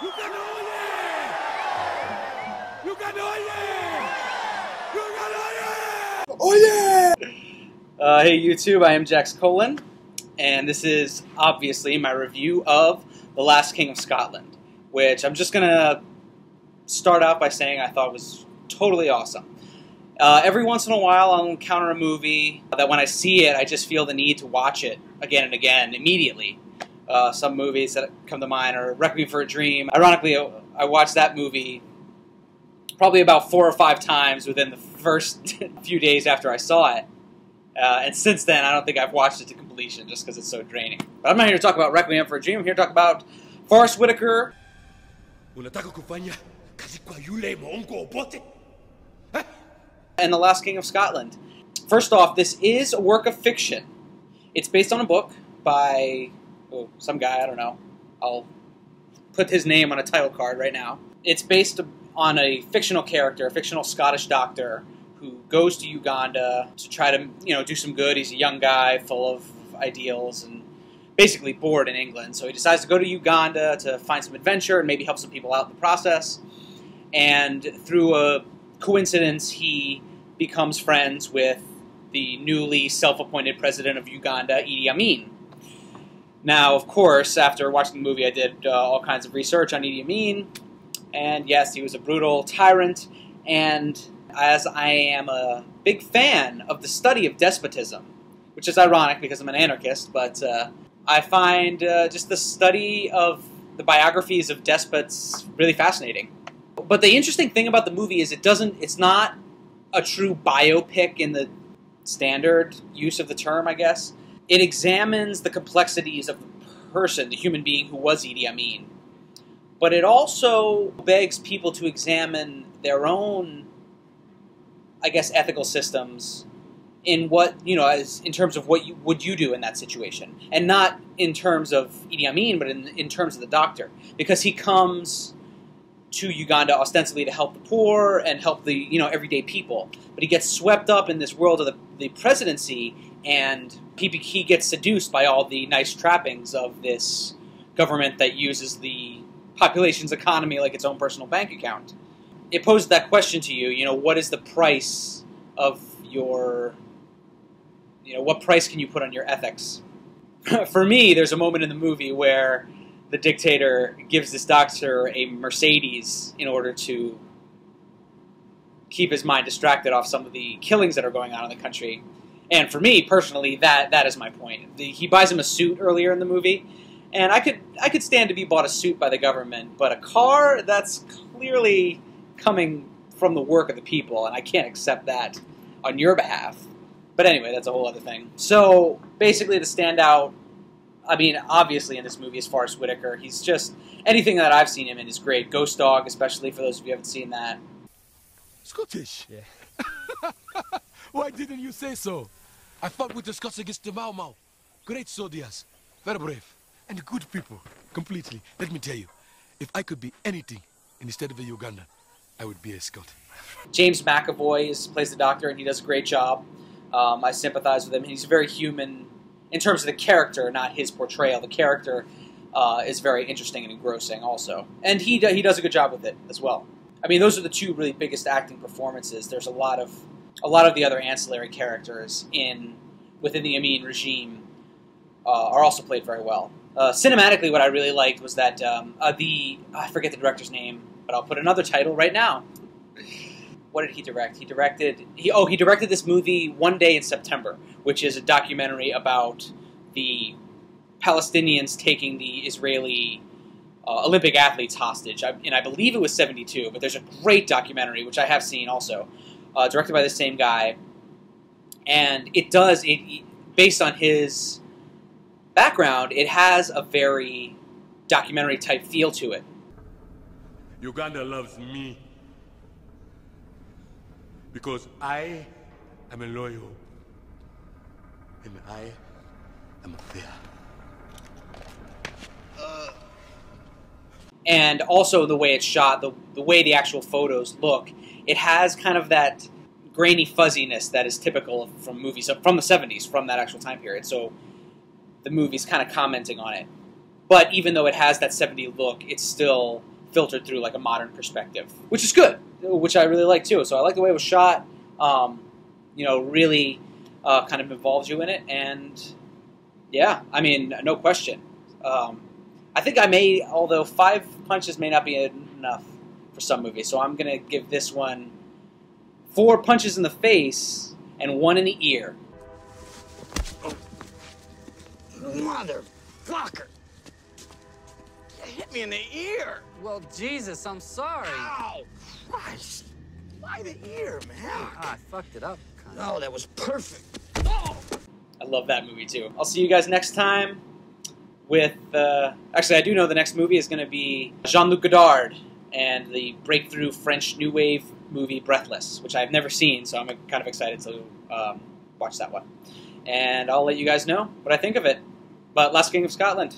Uganda oye! Uganda oye! Uganda oye! Oye! Hey YouTube, I am Jax Colin, and this is obviously my review of The Last King of Scotland, which I'm just going to start out by saying I thought was totally awesome. Every once in a while I'll encounter a movie that when I see it I just feel the need to watch it again and again immediately. Some movies that come to mind are Requiem for a Dream. Ironically, I watched that movie probably about 4 or 5 times within the first few days after I saw it. And since then, I don't think I've watched it to completion just because it's so draining. But I'm not here to talk about Requiem for a Dream. I'm here to talk about Forest Whitaker. Unataka kufanya kazi kwa yule mongo obote? And The Last King of Scotland. First off, this is a work of fiction. It's based on a book by some guy, I don't know. I'll put his name on a title card right now. It's based on a fictional character, a fictional Scottish doctor who goes to Uganda to try to, do some good. He's a young guy full of ideals and basically bored in England. So he decides to go to Uganda to find some adventure and maybe help some people out in the process. And through a coincidence, he becomes friends with the newly self-appointed president of Uganda, Idi Amin. Now, of course, after watching the movie, I did all kinds of research on Idi Amin. And yes, he was a brutal tyrant. And as I am a big fan of the study of despotism, which is ironic because I'm an anarchist, but I find just the study of the biographies of despots really fascinating. But the interesting thing about the movie is it's not a true biopic in the standard use of the term, I guess. It examines the complexities of the person, the human being who was Idi Amin. But it also begs people to examine their own, I guess, ethical systems in what, in terms of what would you do in that situation. And not in terms of Idi Amin, but in terms of the doctor. Because he comes to Uganda ostensibly to help the poor and help the, everyday people. But he gets swept up in this world of the presidency, and he gets seduced by all the nice trappings of this government that uses the population's economy like its own personal bank account. It poses that question to you, what is the price of your, what price can you put on your ethics? For me, there's a moment in the movie where the dictator gives this doctor a Mercedes in order to keep his mind distracted off some of the killings that are going on in the country. And for me, personally, that is my point. He buys him a suit earlier in the movie, and I could stand to be bought a suit by the government, but a car, that's clearly coming from the work of the people, and I can't accept that on your behalf. But anyway, that's a whole other thing. So, basically, the standout, obviously in this movie is Forest Whitaker. He's just, anything that I've seen him in is great. Ghost Dog, especially, for those of you who haven't seen that. Scottish? Yeah. Why didn't you say so? I fought with the Scots against the Mau Mau. Great soldiers, very brave, and good people, completely. Let me tell you, if I could be anything instead of a Uganda, I would be a Scot. James McAvoy plays the doctor, and he does a great job. I sympathize with him. He's very human in terms of the character, not his portrayal. The character is very interesting and engrossing also. And he does a good job with it as well. Those are the two really biggest acting performances. There's a lot of the other ancillary characters within the Amin regime are also played very well. Cinematically, what I really liked was that I forget the director's name, but I'll put another title right now. What did he direct? He directed this movie One Day in September, which is a documentary about the Palestinians taking the Israeli Olympic athletes hostage. And I believe it was 72, but there's a great documentary, which I have seen also, directed by the same guy. And based on his background, it has a very documentary-type feel to it. Uganda loves me because I am a loyal and I am fair. And also the way it's shot, the way the actual photos look, it has kind of that grainy fuzziness that is typical from movies from the 70s, from that actual time period. So the movie's kind of commenting on it. But even though it has that 70s look, it's still filtered through like a modern perspective, which is good, which I really like too. So I like the way it was shot. Really kind of involves you in it, and yeah, I mean, no question. I think although 5 punches may not be enough for some movies, so I'm going to give this one 4 punches in the face and 1 in the ear. Motherfucker! You hit me in the ear! Well, Jesus, I'm sorry. Ow! Christ! Why the ear, man? I fucked it up. No, that was perfect. I love that movie too. I'll see you guys next time with... actually, I do know the next movie is going to be Jean-Luc Godard and the breakthrough French New Wave movie Breathless, which I've never seen, so I'm kind of excited to watch that one. And I'll let you guys know what I think of it. But Last King of Scotland,